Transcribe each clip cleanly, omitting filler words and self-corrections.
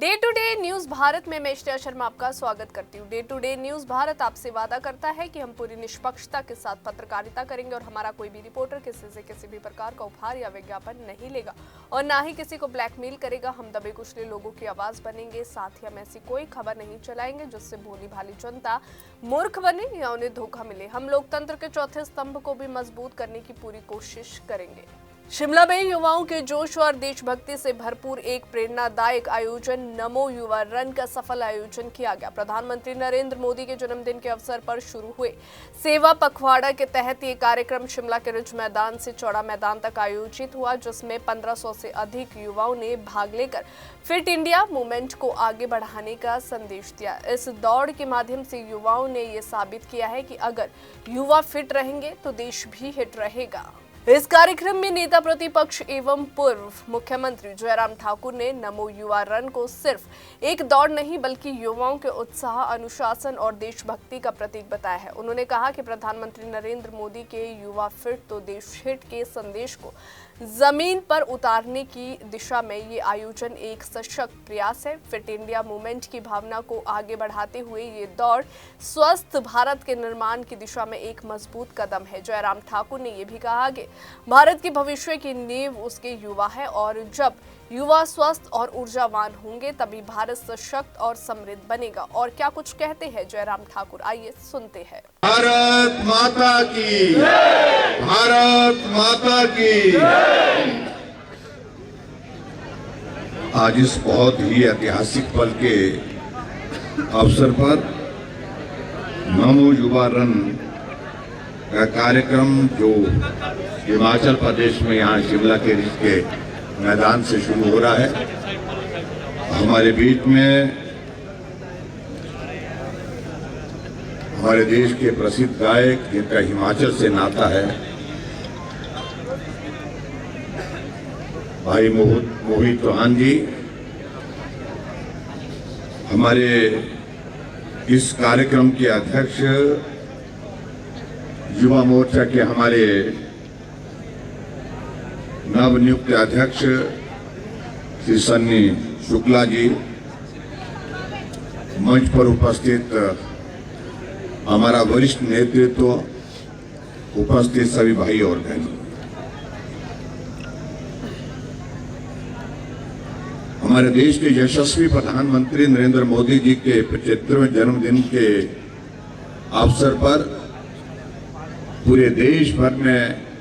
Day to day news Bharat में मैं श्रेया शर्मा आपका स्वागत करती हूँ। Day to day news Bharat आपसे वादा करता है कि हम पूरी निष्पक्षता के साथ पत्रकारिता करेंगे और हमारा कोई भी रिपोर्टर किसी से किसी भी प्रकार का उपहार या विज्ञापन नहीं लेगा और ना ही किसी को ब्लैकमेल करेगा। हम दबे कुचले लोगों की आवाज बनेंगे, साथ ही हम ऐसी कोई खबर नहीं चलाएंगे जिससे भोली भाली जनता मूर्ख बने या उन्हें धोखा मिले। हम लोकतंत्र के चौथे स्तंभ को भी मजबूत करने की पूरी कोशिश करेंगे। शिमला में युवाओं के जोश और देशभक्ति से भरपूर एक प्रेरणादायक आयोजन नमो युवा रन का सफल आयोजन किया गया। प्रधानमंत्री नरेंद्र मोदी के जन्मदिन के अवसर पर शुरू हुए सेवा पखवाड़ा के तहत ये कार्यक्रम शिमला के रिज मैदान से चौड़ा मैदान तक आयोजित हुआ, जिसमें 1500 से अधिक युवाओं ने भाग लेकर फिट इंडिया मूवमेंट को आगे बढ़ाने का संदेश दिया। इस दौड़ के माध्यम से युवाओं ने ये साबित किया है कि अगर युवा फिट रहेंगे तो देश भी हिट रहेगा। इस कार्यक्रम में नेता प्रतिपक्ष एवं पूर्व मुख्यमंत्री जयराम ठाकुर ने नमो युवा रन को सिर्फ एक दौड़ नहीं बल्कि युवाओं के उत्साह, अनुशासन और देशभक्ति का प्रतीक बताया है। उन्होंने कहा कि प्रधानमंत्री नरेंद्र मोदी के युवा फिट तो देश हिट के संदेश को जमीन पर उतारने की दिशा में ये आयोजन एक सशक्त प्रयास है। फिट इंडिया मूवमेंट की भावना को आगे बढ़ाते हुए ये दौड़ स्वस्थ भारत के निर्माण की दिशा में एक मजबूत कदम है। जयराम ठाकुर ने यह भी कहा कि भारत के भविष्य की नींव उसके युवा है और जब युवा स्वस्थ और ऊर्जावान होंगे तभी भारत सशक्त और समृद्ध बनेगा। और क्या कुछ कहते हैं जयराम ठाकुर, आइए सुनते हैं। भारत माता की, भारत माता की। आज इस बहुत ही ऐतिहासिक पल के अवसर पर नमो युवा रन का कार्यक्रम जो हिमाचल प्रदेश में यहाँ शिमला के रिज के मैदान से शुरू हो रहा है, हमारे बीच में हमारे देश के प्रसिद्ध गायक जिनका हिमाचल से नाता है, भाई मोहित चौहान जी, हमारे इस कार्यक्रम के अध्यक्ष, युवा मोर्चा के हमारे नवनियुक्त अध्यक्ष श्री सन्नी शुक्ला जी, मंच पर उपस्थित हमारा वरिष्ठ नेतृत्व, उपस्थित सभी भाई और बहन, हमारे देश के यशस्वी प्रधानमंत्री नरेंद्र मोदी जी के 75वें जन्मदिन के अवसर पर पूरे देश भर में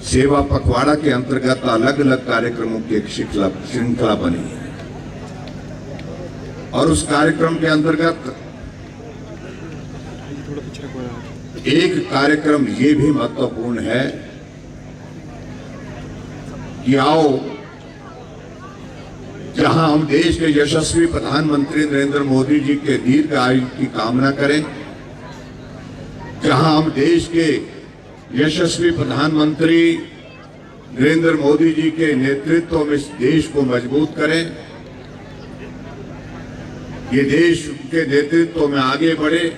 सेवा पखवाड़ा के अंतर्गत अलग अलग कार्यक्रमों की एक श्रृंखला बनी है और उस कार्यक्रम के अंतर्गत एक कार्यक्रम ये भी महत्वपूर्ण है कि आओ जहां हम देश के यशस्वी प्रधानमंत्री नरेंद्र मोदी जी के दीर्घ आयु की कामना करें, जहां हम देश के यशस्वी प्रधानमंत्री नरेंद्र मोदी जी के नेतृत्व में इस देश को मजबूत करें, ये देश के नेतृत्व में आगे बढ़े,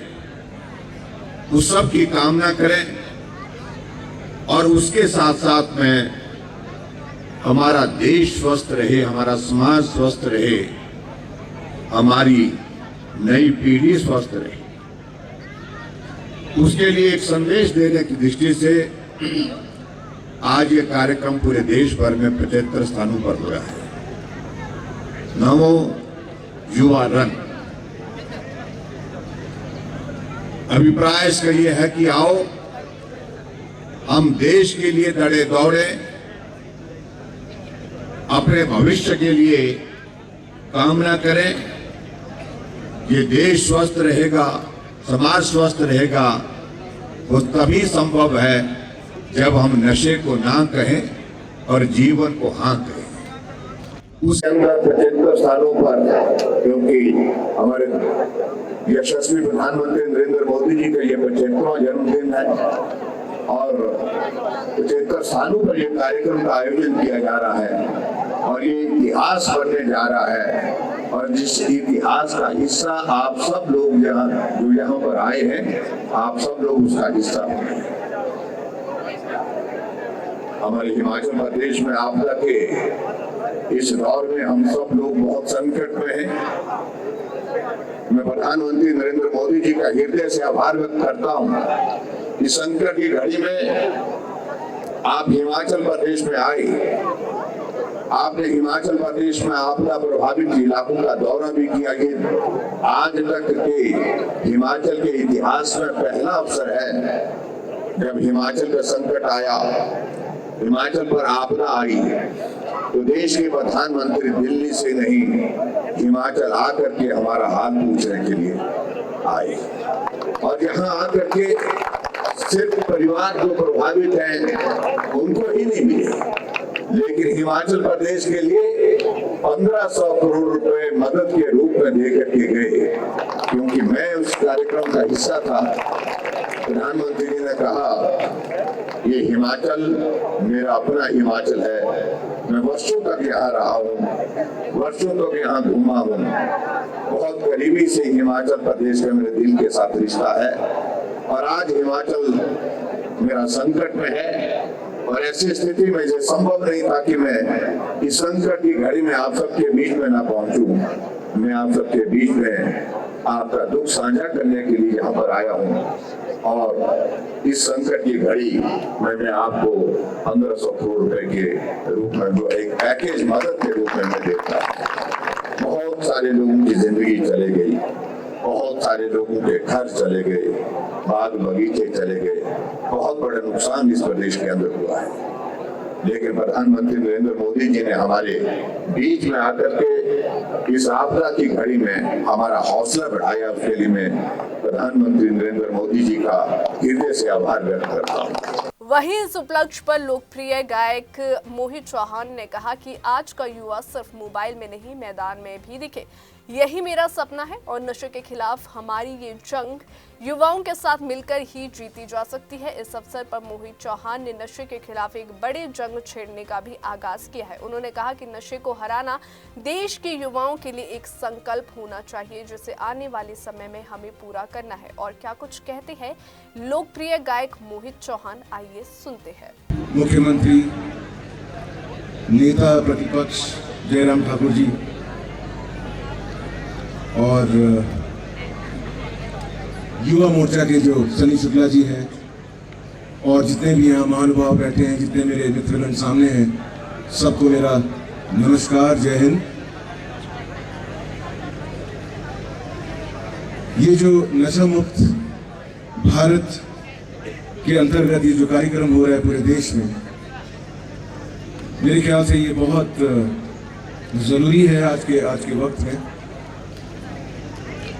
उस सब की कामना करें और उसके साथ साथ में हमारा देश स्वस्थ रहे, हमारा समाज स्वस्थ रहे, हमारी नई पीढ़ी स्वस्थ रहे, उसके लिए एक संदेश देने की दृष्टि से आज ये कार्यक्रम पूरे देश भर में 75 स्थानों पर हो रहा है। नमो युवा रन अभिप्राय इसका ये है कि आओ हम देश के लिए लड़े दौड़े, अपने भविष्य के लिए कामना करें। ये देश स्वस्थ रहेगा, समाज स्वस्थ रहेगा, वो तभी संभव है जब हम नशे को ना कहें और जीवन को हाँ कहें। उस अंदर 75 सालों पर, क्योंकि हमारे यशस्वी प्रधानमंत्री नरेंद्र मोदी जी का ये 75वां जन्मदिन है और 75 सालों पर यह कार्यक्रम का आयोजन किया जा रहा है और ये इतिहास बनने जा रहा है और जिस इतिहास का हिस्सा आप सब लोग जो यहाँ पर आए हैं, आप सब लोग उसका हिस्सा बने। हमारे हिमाचल प्रदेश में आपदा के इस दौर में हम सब लोग बहुत संकट में हैं। मैं प्रधानमंत्री नरेंद्र मोदी जी का हृदय से आभार व्यक्त करता हूं। इस संकट की घड़ी में आप हिमाचल प्रदेश में आए, आपने हिमाचल प्रदेश में आपदा प्रभावित इलाकों का दौरा भी किया। ये आज तक के हिमाचल के इतिहास में पहला अवसर है जब हिमाचल का संकट आया, हिमाचल पर आपदा आई, तो देश के प्रधानमंत्री दिल्ली से नहीं हिमाचल आकर के हमारा हाल पूछने के लिए आए। और यहाँ आकर के सिर्फ परिवार जो प्रभावित हैं उनको ही नहीं मिले, लेकिन हिमाचल प्रदेश के लिए 1500 करोड़ रुपए मदद के रूप में दे करके गए। क्योंकि मैं उस कार्यक्रम का हिस्सा था, प्रधानमंत्री जी ने कहा ये हिमाचल मेरा अपना हिमाचल है, मैं वर्षों तक यहाँ रहा हूँ, वर्षों तक यहाँ घूमा हूँ, बहुत करीबी से हिमाचल प्रदेश का मेरे दिल के साथ रिश्ता है। और आज हिमाचल मेरा संकट में है और ऐसी स्थिति में ये संभव नहीं था कि मैं इस संकट की घड़ी में आप सबके बीच में ना पहुंचूं। मैं आप सबके बीच में आपका दुख साझा करने के लिए यहाँ पर आया हूँ और इस संकट की घड़ी मैं आपको 1500 करोड़ रुपए के रूप में जो एक पैकेज मदद के रूप में मैं देता हूँ। बहुत सारे लोगों की जिंदगी चले गई, बहुत सारे लोगों के घर चले गए, बाग बगीचे चले गए, बहुत बड़ा नुकसान इस प्रदेश के अंदर हुआ है। लेकिन प्रधानमंत्री नरेंद्र मोदी जी ने हमारे बीच में आकर के इस आपदा की घड़ी में हमारा हौसला बढ़ाया। उसके लिए मैं प्रधानमंत्री नरेंद्र मोदी जी का हृदय से आभार व्यक्त करता हूँ। वहीं इस उपलक्ष्य पर लोकप्रिय गायक मोहित चौहान ने कहा कि आज का युवा सिर्फ मोबाइल में नहीं मैदान में भी दिखे, यही मेरा सपना है और नशे के खिलाफ हमारी ये जंग युवाओं के साथ मिलकर ही जीती जा सकती है। इस अवसर पर मोहित चौहान ने नशे के खिलाफ एक बड़े जंग छेड़ने का भी आगाज किया है। उन्होंने कहा कि नशे को हराना देश के युवाओं के लिए एक संकल्प होना चाहिए जिसे आने वाले समय में हमें पूरा करना है। और क्या कुछ कहते हैं लोकप्रिय गायक मोहित चौहान, आइए सुनते हैं। मुख्यमंत्री नेता प्रतिपक्ष जयराम ठाकुर जी और युवा मोर्चा के जो सनी शुक्ला जी हैं और जितने भी यहाँ महानुभाव बैठे हैं, जितने मेरे मित्रगण सामने हैं, सबको मेरा नमस्कार, जय हिंद। ये जो नशा मुक्त भारत के अंतर्गत ये जो कार्यक्रम हो रहा है पूरे देश में, मेरे ख्याल से ये बहुत ज़रूरी है आज के वक्त में।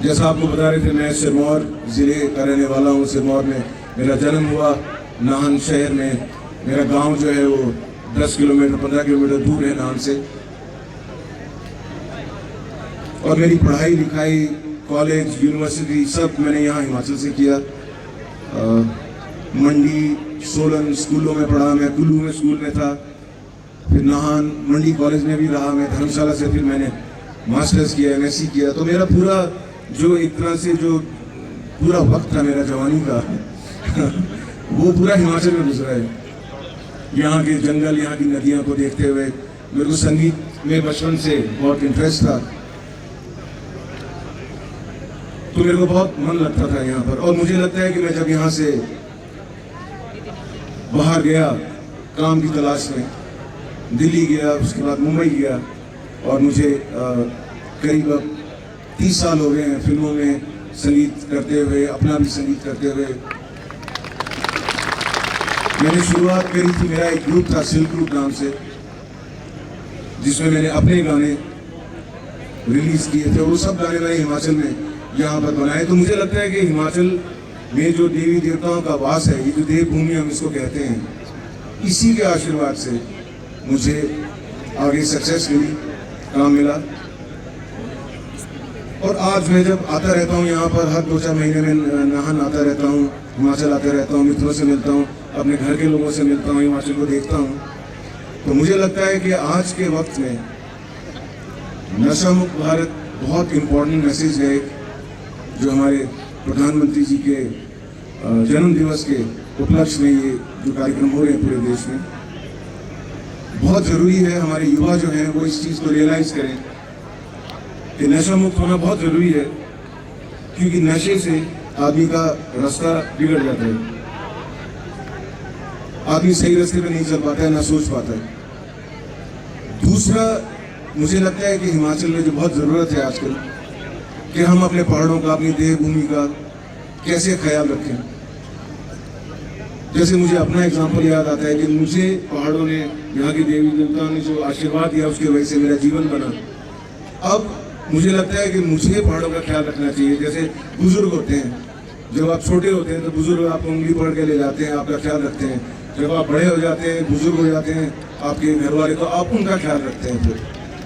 जैसा आपको बता रहे थे, मैं सिरमौर ज़िले का रहने वाला हूँ। सिरमौर में मेरा जन्म हुआ, नाहन शहर में। मेरा गांव जो है वो 10 किलोमीटर 15 किलोमीटर दूर है नाहन से। और मेरी पढ़ाई लिखाई, कॉलेज, यूनिवर्सिटी सब मैंने यहाँ हिमाचल से किया। मंडी, सोलन स्कूलों में पढ़ा, मैं कुल्लू में स्कूल में था, फिर नाहन मंडी कॉलेज में भी रहा मैं। धर्मशाला से फिर मैंने मास्टर्स किया, MSc किया। तो मेरा पूरा जो एक तरह से जो पूरा वक्त था मेरा जवानी का वो पूरा हिमाचल में गुजरा है। यहाँ के जंगल, यहाँ की नदियाँ को देखते हुए मेरे को संगीत में बचपन से बहुत इंटरेस्ट था, तो मेरे को बहुत मन लगता था यहाँ पर। और मुझे लगता है कि मैं जब यहाँ से बाहर गया काम की तलाश में, दिल्ली गया, उसके बाद मुंबई गया, और मुझे करीब 30 साल हो गए हैं फिल्मों में संगीत करते हुए, अपना भी संगीत करते हुए। मैंने शुरुआत करी थी, मेरा एक ग्रुप था सिल्क रूट नाम से, जिसमें मैंने अपने गाने रिलीज किए थे। वो सब गाने मैंने हिमाचल में यहाँ पर बनाए। तो मुझे लगता है कि हिमाचल में जो देवी देवताओं का वास है, ये जो देवभूमि हम इसको कहते हैं, इसी के आशीर्वाद से मुझे आगे सक्सेस मिली, काम मिला। और आज मैं जब आता रहता हूँ यहाँ पर, हर 2-4 महीने में नाहन आता रहता हूँ, हिमाचल आता रहता हूँ, मित्रों से मिलता हूँ, अपने घर के लोगों से मिलता हूँ, हिमाचल को देखता हूँ, तो मुझे लगता है कि आज के वक्त में नशा मुक्त भारत बहुत इम्पोर्टेंट मैसेज है, जो हमारे प्रधानमंत्री जी के जन्म दिवस के उपलक्ष्य में ये जो कार्यक्रम हो रहे हैं पूरे देश में, बहुत ज़रूरी है हमारे युवा जो हैं वो इस चीज़ को रियलाइज़ करें कि नशा मुक्त होना बहुत ज़रूरी है, क्योंकि नशे से आदमी का रास्ता बिगड़ जाता है, आदमी सही रास्ते पे नहीं चल पाता है, ना सोच पाता है। दूसरा, मुझे लगता है कि हिमाचल में जो बहुत ज़रूरत है आजकल कि हम अपने पहाड़ों का, अपनी देवभूमि का कैसे ख्याल रखें। जैसे मुझे अपना एग्जाम्पल याद आता है कि मुझे पहाड़ों ने, यहाँ की देवी देवताओं ने जो आशीर्वाद दिया उसकी वजह से मेरा जीवन बना। अब मुझे लगता है कि मुझे पहाड़ों का ख्याल रखना चाहिए। जैसे बुजुर्ग होते हैं, जब आप छोटे होते हैं तो बुजुर्ग आपको उंगली पकड़ के ले जाते हैं, आपका ख्याल रखते हैं। जब आप बड़े हो जाते हैं, बुजुर्ग हो जाते हैं आपके घर वाले, तो आप उनका ख्याल रखते हैं। फिर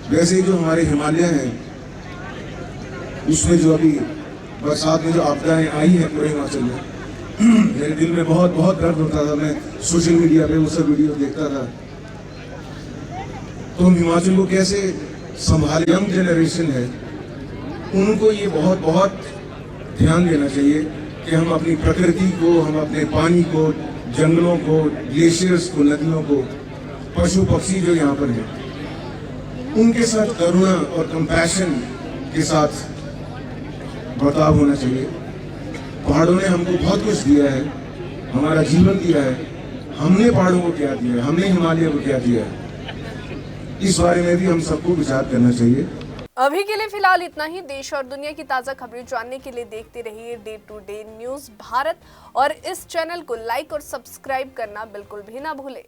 वैसे ही जो हमारे हिमालय हैं, उसमें जो अभी बरसात में जो आपदाएं आई हैं पूरे हिमाचल में, मेरे दिल में बहुत बहुत दर्द होता था। मैं सोशल मीडिया पे वो सब वीडियो देखता था। तो हम हिमाचल को कैसे संभाले, यंग जनरेशन है उनको ये बहुत बहुत ध्यान देना चाहिए कि हम अपनी प्रकृति को, हम अपने पानी को, जंगलों को, ग्लेशियर्स को, नदियों को, पशु पक्षी जो यहाँ पर हैं, उनके साथ करुणा और कंपैशन के साथ बर्ताव होना चाहिए। पहाड़ों ने हमको बहुत कुछ दिया है, हमारा जीवन दिया है। हमने पहाड़ों को क्या दिया है, हमने हिमालय को क्या दिया है, इस बारे में भी हम सबको विचार करना चाहिए। अभी के लिए फिलहाल इतना ही। देश और दुनिया की ताज़ा खबरें जानने के लिए देखते रहिए day to day news Bharat, और इस चैनल को लाइक और सब्सक्राइब करना बिल्कुल भी ना भूलें।